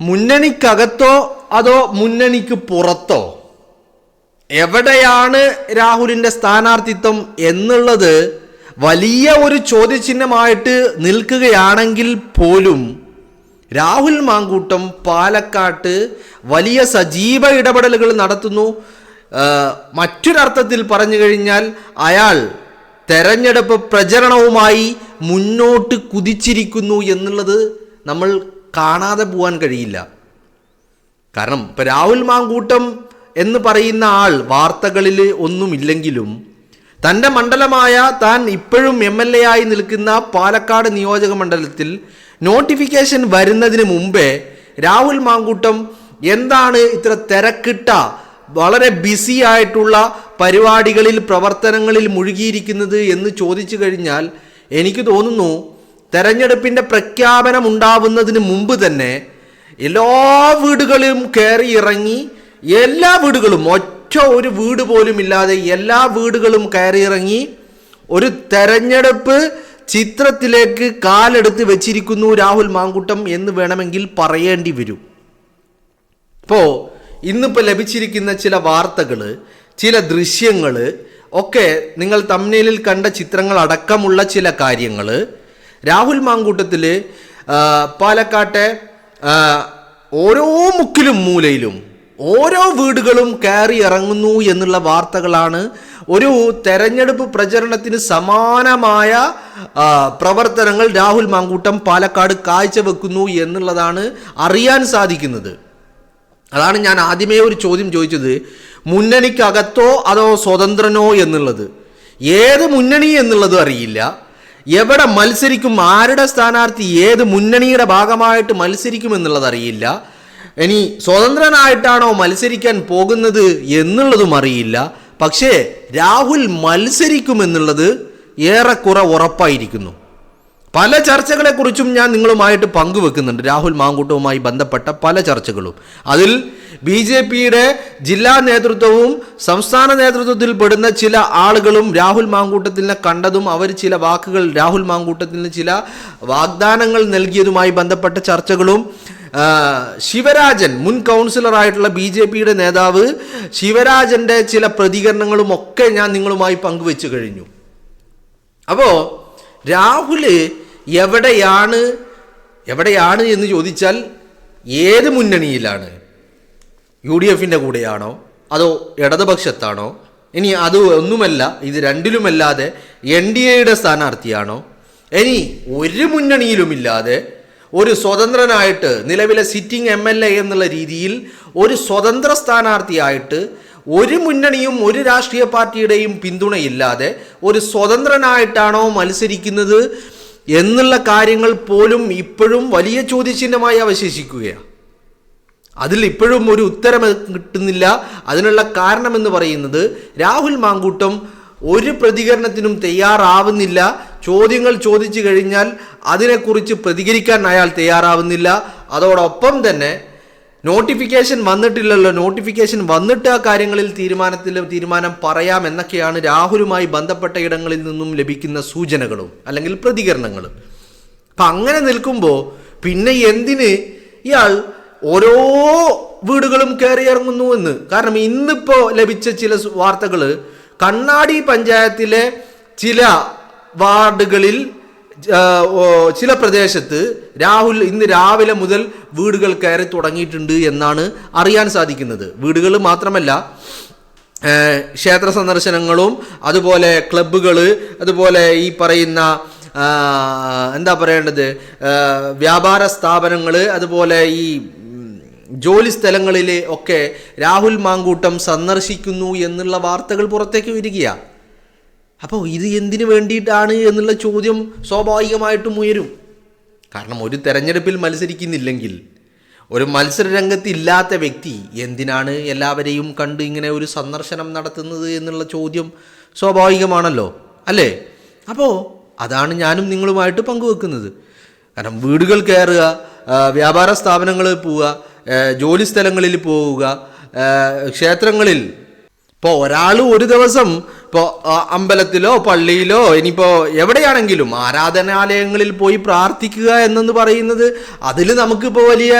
മുന്നണിക്കകത്തോ അതോ മുന്നണിക്ക് പുറത്തോ എവിടെയാണ് രാഹുലിൻ്റെ സ്ഥാനാർത്ഥിത്വം എന്നുള്ളത് വലിയ ഒരു ചോദ്യചിഹ്നമായിട്ട് നിൽക്കുകയാണെങ്കിൽ പോലും രാഹുൽ മാങ്കൂട്ടം പാലക്കാട്ട് വലിയ സജീവ ഇടപെടലുകൾ നടത്തുന്നു. മറ്റൊരർത്ഥത്തിൽ പറഞ്ഞു കഴിഞ്ഞാൽ അയാൾ തെരഞ്ഞെടുപ്പ് പ്രചരണവുമായി മുന്നോട്ട് കുതിച്ചിരിക്കുന്നു എന്നുള്ളത് നമ്മൾ കാണാതെ പോകാൻ കഴിയില്ല. കാരണം ഇപ്പം രാഹുൽ മാങ്കൂട്ടം എന്ന് പറയുന്ന ആൾ വാർത്തകളിൽ ഒന്നുമില്ലെങ്കിലും തൻ്റെ മണ്ഡലമായ താൻ ഇപ്പോഴും MLA ആയി നിൽക്കുന്ന പാലക്കാട് നിയോജക മണ്ഡലത്തിൽ നോട്ടിഫിക്കേഷൻ വരുന്നതിന് മുമ്പേ രാഹുൽ മാങ്കൂട്ടം എന്താണ് ഇത്ര തിരക്കിട്ട വളരെ ബിസി ആയിട്ടുള്ള പരിപാടികളിൽ പ്രവർത്തനങ്ങളിൽ മുഴുകിയിരിക്കുന്നത് എന്ന് ചോദിച്ചു കഴിഞ്ഞാൽ എനിക്ക് തോന്നുന്നു തെരഞ്ഞെടുപ്പിൻ്റെ പ്രഖ്യാപനം ഉണ്ടാവുന്നതിന് മുമ്പ് തന്നെ എല്ലാ വീടുകളും കയറി ഇറങ്ങി എല്ലാ വീടുകളും ഒറ്റ ഒരു വീട് പോലും ഇല്ലാതെ എല്ലാ വീടുകളും കയറി ഇറങ്ങി ഒരു തെരഞ്ഞെടുപ്പ് ചിത്രത്തിലേക്ക് കാലെടുത്ത് വെച്ചിരിക്കുന്നു രാഹുൽ മാങ്കൂട്ടം എന്ന് വേണമെങ്കിൽ പറയേണ്ടി വരും. ഇപ്പോൾ ഇന്നിപ്പോൾ ലഭിച്ചിരിക്കുന്ന ചില വാർത്തകൾ, ചില ദൃശ്യങ്ങൾ ഒക്കെ നിങ്ങൾ തംബ്നെയിലിൽ കണ്ട ചിത്രങ്ങൾ അടക്കമുള്ള ചില കാര്യങ്ങൾ രാഹുൽ മാങ്കൂട്ടത്തിൽ പാലക്കാട്ടെ ഓരോ മുക്കിലും മൂലയിലും ഓരോ വീടുകളും കയറി ഇറങ്ങുന്നു എന്നുള്ള വാർത്തകളാണ്. ഒരു തെരഞ്ഞെടുപ്പ് പ്രചരണത്തിന് സമാനമായ പ്രവർത്തനങ്ങൾ രാഹുൽ മാങ്കൂട്ടം പാലക്കാട് കാഴ്ചവെക്കുന്നു എന്നുള്ളതാണ് അറിയാൻ സാധിക്കുന്നത്. അതാണ് ഞാൻ ആദ്യമേ ഒരു ചോദ്യം ചോദിച്ചത്, മുന്നണിക്കകത്തോ അതോ സ്വതന്ത്രനോ എന്നുള്ളത്. ഏത് മുന്നണി എന്നുള്ളതും അറിയില്ല, എവിടെ മത്സരിക്കും, ആരുടെ സ്ഥാനാർത്ഥി ഏത് മുന്നണിയുടെ ഭാഗമായിട്ട് മത്സരിക്കും എന്നുള്ളത് അറിയില്ല, ഇനി സ്വതന്ത്രനായിട്ടാണോ മത്സരിക്കാൻ പോകുന്നത് എന്നുള്ളതും അറിയില്ല. പക്ഷേ രാഹുൽ മത്സരിക്കുമെന്നുള്ളത് ഏറെക്കുറെ ഉറപ്പായിരിക്കുന്നു. പല ചർച്ചകളെക്കുറിച്ചും ഞാൻ നിങ്ങളുമായിട്ട് പങ്കുവെക്കുന്നുണ്ട്, രാഹുൽ മാങ്കൂട്ടവുമായി ബന്ധപ്പെട്ട പല ചർച്ചകളും. അതിൽ BJPയുടെ ജില്ലാ നേതൃത്വവും സംസ്ഥാന നേതൃത്വത്തിൽ പെടുന്ന ചില ആളുകളും രാഹുൽ മാങ്കൂട്ടത്തിനെ കണ്ടതും അവർ ചില വാക്കുകൾ രാഹുൽ മാങ്കൂട്ടത്തിന് ചില വാഗ്ദാനങ്ങൾ നൽകിയതുമായി ബന്ധപ്പെട്ട ചർച്ചകളും, ശിവരാജൻ മുൻ കൗൺസിലറായിട്ടുള്ള BJPയുടെ നേതാവ് ശിവരാജൻ്റെ ചില പ്രതികരണങ്ങളും ഒക്കെ ഞാൻ നിങ്ങളുമായി പങ്കുവെച്ചു കഴിഞ്ഞു. അപ്പോൾ രാഹുൽ എവിടെയാണ് എന്ന് ചോദിച്ചാൽ ഏത് മുന്നണിയിലാണ്? UDFൻ്റെ കൂടെയാണോ അതോ ഇടതുപക്ഷത്താണോ? ഇനി അത് ഒന്നുമല്ല, ഇത് രണ്ടിലുമല്ലാതെ NDAയുടെ സ്ഥാനാർത്ഥിയാണോ? ഇനി ഒരു മുന്നണിയിലുമില്ലാതെ ഒരു സ്വതന്ത്രനായിട്ട് നിലവിലെ സിറ്റിംഗ് MLA എന്നുള്ള രീതിയിൽ ഒരു സ്വതന്ത്ര സ്ഥാനാർത്ഥിയായിട്ട് ഒരു മുന്നണിയും ഒരു രാഷ്ട്രീയ പാർട്ടിയുടെയും പിന്തുണയില്ലാതെ ഒരു സ്വതന്ത്രനായിട്ടാണോ മത്സരിക്കുന്നത് എന്നുള്ള കാര്യങ്ങൾ പോലും ഇപ്പോഴും വലിയ ചോദ്യചിഹ്നമായി അവശേഷിക്കുകയാണ്. അതിൽ ഇപ്പോഴും ഒരു ഉത്തരം കിട്ടുന്നില്ല. അതിനുള്ള കാരണമെന്ന് പറയുന്നത് രാഹുൽ മാങ്കൂട്ടം ഒരു പ്രതികരണത്തിനും തയ്യാറാവുന്നില്ല. ചോദ്യങ്ങൾ ചോദിച്ചു കഴിഞ്ഞാൽ അതിനെക്കുറിച്ച് പ്രതികരിക്കാൻ അയാൾ തയ്യാറാവുന്നില്ല. അതോടൊപ്പം തന്നെ നോട്ടിഫിക്കേഷൻ വന്നിട്ടില്ലല്ലോ, നോട്ടിഫിക്കേഷൻ വന്നിട്ട് ആ കാര്യങ്ങളിൽ തീരുമാനം പറയാം എന്നൊക്കെയാണ് രാഹുലുമായി ബന്ധപ്പെട്ട ഇടങ്ങളിൽ നിന്നും ലഭിക്കുന്ന സൂചനകളും അല്ലെങ്കിൽ പ്രതികരണങ്ങളും. അപ്പം അങ്ങനെ നിൽക്കുമ്പോൾ പിന്നെ എന്തിന് ഇയാൾ ഓരോ വീടുകളും കയറി ഇറങ്ങുന്നു എന്ന്? കാരണം ഇന്നിപ്പോൾ ലഭിച്ച ചില വാർത്തകൾ, കണ്ണാടി പഞ്ചായത്തിലെ ചില വാർഡുകളിൽ ചില പ്രദേശത്ത് രാഹുൽ ഇന്ന് രാവിലെ മുതൽ വീടുകൾ കയറി തുടങ്ങിയിട്ടുണ്ട് എന്നാണ് അറിയാൻ സാധിക്കുന്നത്. വീടുകൾ മാത്രമല്ല, ക്ഷേത്ര സന്ദർശനങ്ങളും അതുപോലെ ക്ലബ്ബുകൾ, അതുപോലെ ഈ പറയുന്ന എന്താ പറയേണ്ടത്, വ്യാപാര സ്ഥാപനങ്ങൾ, അതുപോലെ ഈ ജോലി സ്ഥലങ്ങളിൽ ഒക്കെ രാഹുൽ മാങ്കൂട്ടം സന്ദർശിക്കുന്നു എന്നുള്ള വാർത്തകൾ പുറത്തേക്ക് വരികയാണ്. അപ്പോൾ ഇത് എന്തിനു വേണ്ടിയിട്ടാണ് എന്നുള്ള ചോദ്യം സ്വാഭാവികമായിട്ടും ഉയരും. കാരണം ഒരു തെരഞ്ഞെടുപ്പിൽ മത്സരിക്കുന്നില്ലെങ്കിൽ, ഒരു മത്സര രംഗത്ത് ഇല്ലാത്ത വ്യക്തി എന്തിനാണ് എല്ലാവരെയും കണ്ട് ഇങ്ങനെ ഒരു സന്ദർശനം നടത്തുന്നത് എന്നുള്ള ചോദ്യം സ്വാഭാവികമാണല്ലോ, അല്ലേ? അപ്പോൾ അതാണ് ഞാനും നിങ്ങളുമായിട്ട് പങ്കുവെക്കുന്നത്. കാരണം വീടുകൾ കയറുക, വ്യാപാര സ്ഥാപനങ്ങളിൽ പോവുക, ജോലി സ്ഥലങ്ങളിൽ പോവുക, ക്ഷേത്രങ്ങളിൽ ഇപ്പോൾ ഒരാൾ ഒരു ദിവസം ഇപ്പോൾ അമ്പലത്തിലോ പള്ളിയിലോ ഇനിയിപ്പോൾ എവിടെയാണെങ്കിലും ആരാധനാലയങ്ങളിൽ പോയി പ്രാർത്ഥിക്കുക എന്നെന്ന് പറയുന്നത് അതിൽ നമുക്കിപ്പോൾ വലിയ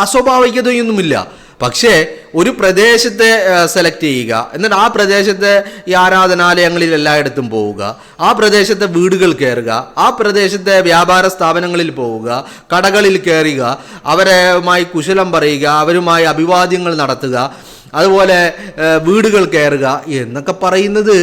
അസ്വാഭാവികതയൊന്നുമില്ല. പക്ഷേ ഒരു പ്രദേശത്തെ സെലക്ട് ചെയ്യുക, എന്നിട്ട് ആ പ്രദേശത്തെ ഈ ആരാധനാലയങ്ങളിൽ എല്ലായിടത്തും പോവുക, ആ പ്രദേശത്തെ വീടുകൾ കയറുക, ആ പ്രദേശത്തെ വ്യാപാര സ്ഥാപനങ്ങളിൽ പോവുക, കടകളിൽ കയറുക, അവരുമായി കുശലം പറയുക, അവരുമായി അഭിവാദ്യങ്ങൾ നടത്തുക, അതുപോലെ വീടുകൾ കയറുക എന്നൊക്കെ പറയുന്നത്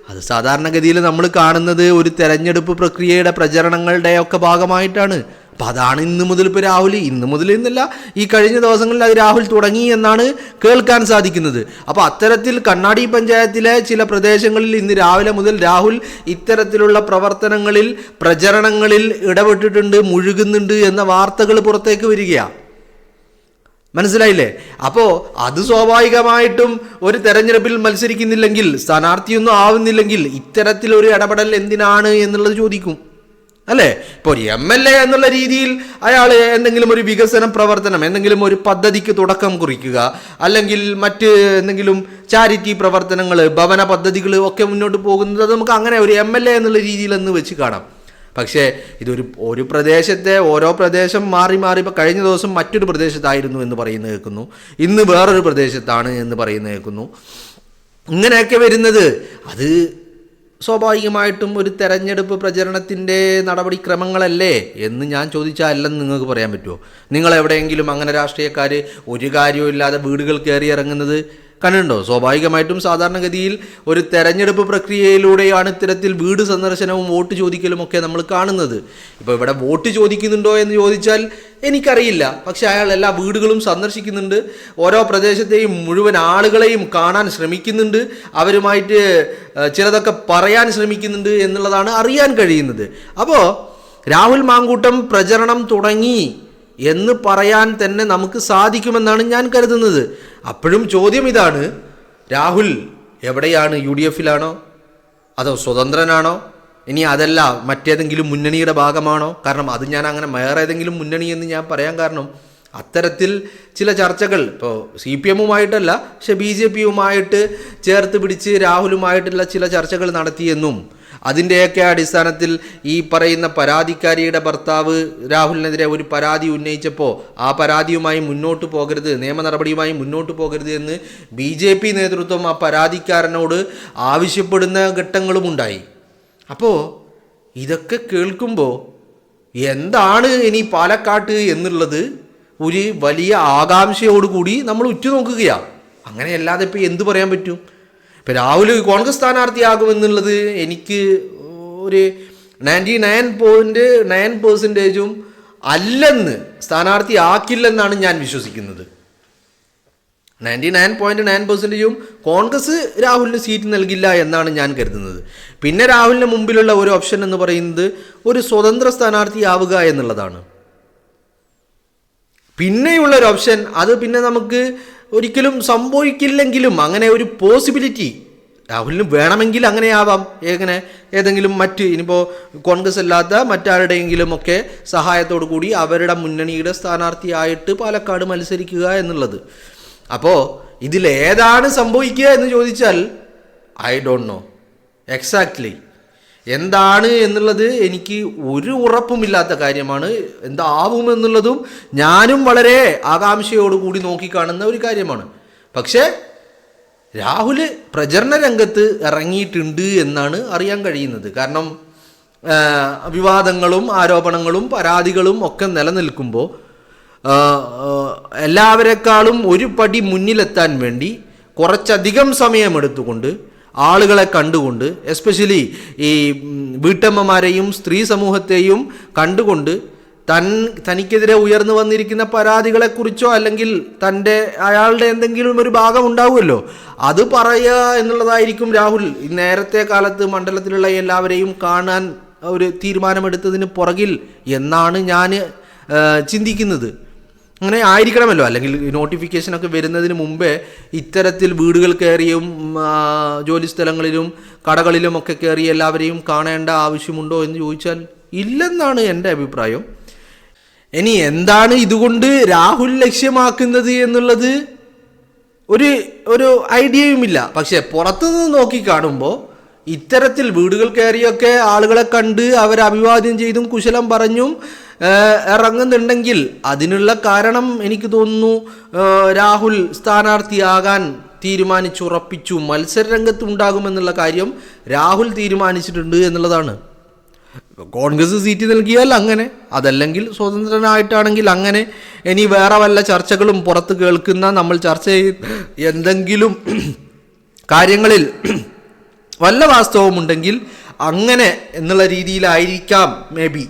അത് സാധാരണഗതിയിൽ നമ്മൾ കാണുന്നത് ഒരു തെരഞ്ഞെടുപ്പ് പ്രക്രിയയുടെ പ്രചരണങ്ങളുടെ ഒക്കെ ഭാഗമായിട്ടാണ്. അപ്പം അതാണ് ഇന്ന് മുതൽ ഇപ്പോൾ ഇന്ന് മുതൽ എന്നല്ല, ഈ കഴിഞ്ഞ ദിവസങ്ങളിൽ അത് രാഹുൽ തുടങ്ങി എന്നാണ് കേൾക്കാൻ സാധിക്കുന്നത്. അപ്പോൾ അത്തരത്തിൽ കണ്ണാടി പഞ്ചായത്തിലെ ചില പ്രദേശങ്ങളിൽ ഇന്ന് രാവിലെ മുതൽ രാഹുൽ ഇത്തരത്തിലുള്ള പ്രവർത്തനങ്ങളിൽ പ്രചരണങ്ങളിൽ ഇടപെട്ടിട്ടുണ്ട്, മുഴുകുന്നുണ്ട് എന്ന വാർത്തകൾ പുറത്തേക്ക് വരികയാണ്. മനസ്സിലായില്ലേ? അപ്പോൾ അത് സ്വാഭാവികമായിട്ടും ഒരു തെരഞ്ഞെടുപ്പിൽ മത്സരിക്കുന്നില്ലെങ്കിൽ, സ്ഥാനാർത്ഥിയൊന്നും ആവുന്നില്ലെങ്കിൽ ഇത്തരത്തിലൊരു ഇടപെടൽ എന്തിനാണ് എന്നുള്ളത് ചോദിക്കും, അല്ലേ? ഇപ്പോൾ ഒരു MLA എന്നുള്ള രീതിയിൽ അയാൾ എന്തെങ്കിലും ഒരു വികസന പ്രവർത്തനം, എന്തെങ്കിലും ഒരു പദ്ധതിക്ക് തുടക്കം കുറിക്കുക, അല്ലെങ്കിൽ മറ്റ് എന്തെങ്കിലും ചാരിറ്റി പ്രവർത്തനങ്ങൾ, ഭവന പദ്ധതികൾ ഒക്കെ മുന്നോട്ട് പോകുന്നത് അത് നമുക്ക് അങ്ങനെ ഒരു MLA എന്നുള്ള രീതിയിൽ എന്ന് വെച്ച് കാണാം. പക്ഷേ ഒരു പ്രദേശത്തെ ഓരോ പ്രദേശം മാറി മാറി, ഇപ്പോൾ കഴിഞ്ഞ ദിവസം മറ്റൊരു പ്രദേശത്തായിരുന്നു എന്ന് പറയുന്നത് കേൾക്കുന്നു, ഇന്ന് വേറൊരു പ്രദേശത്താണ് എന്ന് പറയുന്നത് കേൾക്കുന്നു. ഇങ്ങനെയൊക്കെ വരുന്നത് അത് സ്വാഭാവികമായിട്ടും ഒരു തെരഞ്ഞെടുപ്പ് പ്രചരണത്തിൻ്റെ നടപടിക്രമങ്ങളല്ലേ എന്ന് ഞാൻ ചോദിച്ചാൽ അല്ലെന്ന് നിങ്ങൾക്ക് പറയാൻ പറ്റുമോ? നിങ്ങൾ എവിടെയെങ്കിലും അങ്ങനെ രാഷ്ട്രീയക്കാർ ഒരു കാര്യവും ഇല്ലാതെ വീടുകൾ കയറി ഇറങ്ങുന്നത് കണ്ടുണ്ടോ? സ്വാഭാവികമായിട്ടും സാധാരണഗതിയിൽ ഒരു തെരഞ്ഞെടുപ്പ് പ്രക്രിയയിലൂടെയാണ് ഇത്തരത്തിൽ വീട് സന്ദർശനവും വോട്ട് ചോദിക്കലും ഒക്കെ നമ്മൾ കാണുന്നത്. ഇപ്പോൾ ഇവിടെ വോട്ട് ചോദിക്കുന്നുണ്ടോ എന്ന് ചോദിച്ചാൽ എനിക്കറിയില്ല. പക്ഷെ അയാൾ എല്ലാ വീടുകളും സന്ദർശിക്കുന്നുണ്ട്, ഓരോ പ്രദേശത്തെയും മുഴുവൻ ആളുകളെയും കാണാൻ ശ്രമിക്കുന്നുണ്ട്, അവരുമായിട്ട് ചിലതൊക്കെ പറയാൻ ശ്രമിക്കുന്നുണ്ട് എന്നുള്ളതാണ് അറിയാൻ കഴിയുന്നത്. അപ്പോൾ രാഹുൽ മാങ്കൂട്ടം പ്രചരണം തുടങ്ങി എന്ന് പറയാൻ തന്നെ നമുക്ക് സാധിക്കുമെന്നാണ് ഞാൻ കരുതുന്നത്. അപ്പോഴും ചോദ്യം ഇതാണ്, രാഹുൽ എവിടെയാണ്? UDFിലാണോ അതോ സ്വതന്ത്രനാണോ? ഇനി അതല്ല മറ്റേതെങ്കിലും മുന്നണിയുടെ ഭാഗമാണോ? കാരണം അത് ഞാൻ അങ്ങനെ വേറെ ഏതെങ്കിലും മുന്നണി എന്ന് ഞാൻ പറയാൻ കാരണം അത്തരത്തിൽ ചില ചർച്ചകൾ ഇപ്പോൾ CPMുമായിട്ടല്ല, പക്ഷെ BJPയുമായിട്ട് ചേർത്ത് പിടിച്ച് രാഹുലുമായിട്ടുള്ള ചില ചർച്ചകൾ നടത്തിയെന്നും അതിൻ്റെയൊക്കെ അടിസ്ഥാനത്തിൽ ഈ പറയുന്ന പരാതിക്കാരിയുടെ ഭർത്താവ് രാഹുലിനെതിരെ ഒരു പരാതി ഉന്നയിച്ചപ്പോൾ ആ പരാതിയുമായി മുന്നോട്ട് പോകരുത്, നിയമ നടപടിയുമായി മുന്നോട്ട് പോകരുത് എന്ന് BJP നേതൃത്വം ആ പരാതിക്കാരനോട് ആവശ്യപ്പെടുന്ന ഘട്ടങ്ങളുമുണ്ടായി. അപ്പോൾ ഇതൊക്കെ കേൾക്കുമ്പോൾ എന്താണ് ഇനി പാലക്കാട്ട് എന്നുള്ളത് ഒരു വലിയ ആകാംക്ഷയോടുകൂടി നമ്മൾ ഉറ്റുനോക്കുകയാണ്. അങ്ങനെയല്ലാതെ ഇപ്പോൾ എന്ത് പറയാൻ പറ്റും? ഇപ്പം രാഹുൽ കോൺഗ്രസ് സ്ഥാനാർത്ഥിയാകുമെന്നുള്ളത് എനിക്ക് ഒരു 99.9% അല്ലെന്ന്, സ്ഥാനാർത്ഥി ആക്കില്ലെന്നാണ് ഞാൻ വിശ്വസിക്കുന്നത്. 99.9% കോൺഗ്രസ് രാഹുലിന് സീറ്റ് നൽകില്ല എന്നാണ് ഞാൻ കരുതുന്നത്. പിന്നെ രാഹുലിന് മുമ്പിലുള്ള ഒരു ഓപ്ഷൻ എന്ന് പറയുന്നത് ഒരു സ്വതന്ത്ര സ്ഥാനാർത്ഥിയാവുക എന്നുള്ളതാണ്. പിന്നെയുള്ളൊരു ഓപ്ഷൻ അത് പിന്നെ നമുക്ക് ഒരിക്കലും സംഭവിക്കില്ലെങ്കിലും അങ്ങനെ ഒരു പോസിബിലിറ്റി രാഹുലിന് വേണമെങ്കിൽ അങ്ങനെയാവാം. ഏതെങ്കിലും മറ്റ് ഇനിയിപ്പോൾ കോൺഗ്രസ് അല്ലാത്ത മറ്റാരുടെയെങ്കിലും ഒക്കെ സഹായത്തോടു കൂടി അവരുടെ മുന്നണിയുടെ സ്ഥാനാർത്ഥിയായിട്ട് പാലക്കാട് മത്സരിക്കുക എന്നുള്ളത്. അപ്പോൾ ഇതിലേതാണ് സംഭവിക്കുക എന്ന് ചോദിച്ചാൽ ഐ ഡോണ്ട് നോ എക്സാക്ട്ലി എന്താണ് എന്നുള്ളത്. എനിക്ക് ഒരു ഉറപ്പുമില്ലാത്ത കാര്യമാണ്. എന്താവുമെന്നുള്ളതും ഞാനും വളരെ ആകാംക്ഷയോടുകൂടി നോക്കിക്കാണുന്ന ഒരു കാര്യമാണ്. പക്ഷേ രാഹുൽ പ്രചരണ രംഗത്ത് ഇറങ്ങിയിട്ടുണ്ട് എന്നാണ് അറിയാൻ കഴിയുന്നത്. കാരണം വിവാദങ്ങളും ആരോപണങ്ങളും പരാതികളും ഒക്കെ നിലനിൽക്കുമ്പോൾ എല്ലാവരെക്കാളും ഒരു പടി മുന്നിലെത്താൻ വേണ്ടി കുറച്ചധികം സമയമെടുത്തുകൊണ്ട് ആളുകളെ കണ്ടുകൊണ്ട്, എസ്പെഷ്യലി ഈ വീട്ടമ്മമാരെയും സ്ത്രീ സമൂഹത്തെയും കണ്ടുകൊണ്ട് തനിക്കെതിരെ ഉയർന്നു വന്നിരിക്കുന്ന പരാതികളെക്കുറിച്ചോ അല്ലെങ്കിൽ അയാളുടെ എന്തെങ്കിലും ഒരു ഭാഗം ഉണ്ടാവുമല്ലോ അത് പറയുക എന്നുള്ളതായിരിക്കും രാഹുൽ നേരത്തെ കാലത്ത് മണ്ഡലത്തിലുള്ള എല്ലാവരെയും കാണാൻ ഒരു തീരുമാനമെടുത്തതിന് പുറകിൽ എന്നാണ് ഞാൻ ചിന്തിക്കുന്നത്. അങ്ങനെ ആയിരിക്കണമല്ലോ. അല്ലെങ്കിൽ നോട്ടിഫിക്കേഷനൊക്കെ വരുന്നതിന് മുമ്പേ ഇത്തരത്തിൽ വീടുകൾ കയറിയും ജോലി സ്ഥലങ്ങളിലും കടകളിലും ഒക്കെ കയറി എല്ലാവരെയും കാണേണ്ട ആവശ്യമുണ്ടോ എന്ന് ചോദിച്ചാൽ ഇല്ലെന്നാണ് എൻ്റെ അഭിപ്രായം. ഇനി എന്താണ് ഇതുകൊണ്ട് രാഹുൽ ലക്ഷ്യമാക്കുന്നത് എന്നുള്ളത് ഒരു ഒരു ഐഡിയയുമില്ല. പക്ഷെ പുറത്തുനിന്ന് നോക്കി കാണുമ്പോൾ ഇത്തരത്തിൽ വീടുകൾ കയറിയൊക്കെ ആളുകളെ കണ്ട് അവരെ അഭിവാദ്യം ചെയ്തും കുശലം പറഞ്ഞും ഇറങ്ങുന്നുണ്ടെങ്കിൽ അതിനുള്ള കാരണം എനിക്ക് തോന്നുന്നു രാഹുൽ സ്ഥാനാർത്ഥിയാകാൻ തീരുമാനിച്ചുറപ്പിച്ചു, മത്സരരംഗത്ത് ഉണ്ടാകുമെന്നുള്ള കാര്യം രാഹുൽ തീരുമാനിച്ചിട്ടുണ്ട് എന്നുള്ളതാണ്. കോൺഗ്രസ് സീറ്റ് നൽകിയാൽ അങ്ങനെ, അതല്ലെങ്കിൽ സ്വതന്ത്രനായിട്ടാണെങ്കിൽ അങ്ങനെ. ഇനി വേറെ വല്ല ചർച്ചകളും പുറത്ത് കേൾക്കുന്ന നമ്മൾ ചർച്ച എന്തെങ്കിലും കാര്യങ്ങളിൽ വല്ല വാസ്തവമുണ്ടെങ്കിൽ അങ്ങനെ എന്നുള്ള രീതിയിലായിരിക്കാം മേ ബി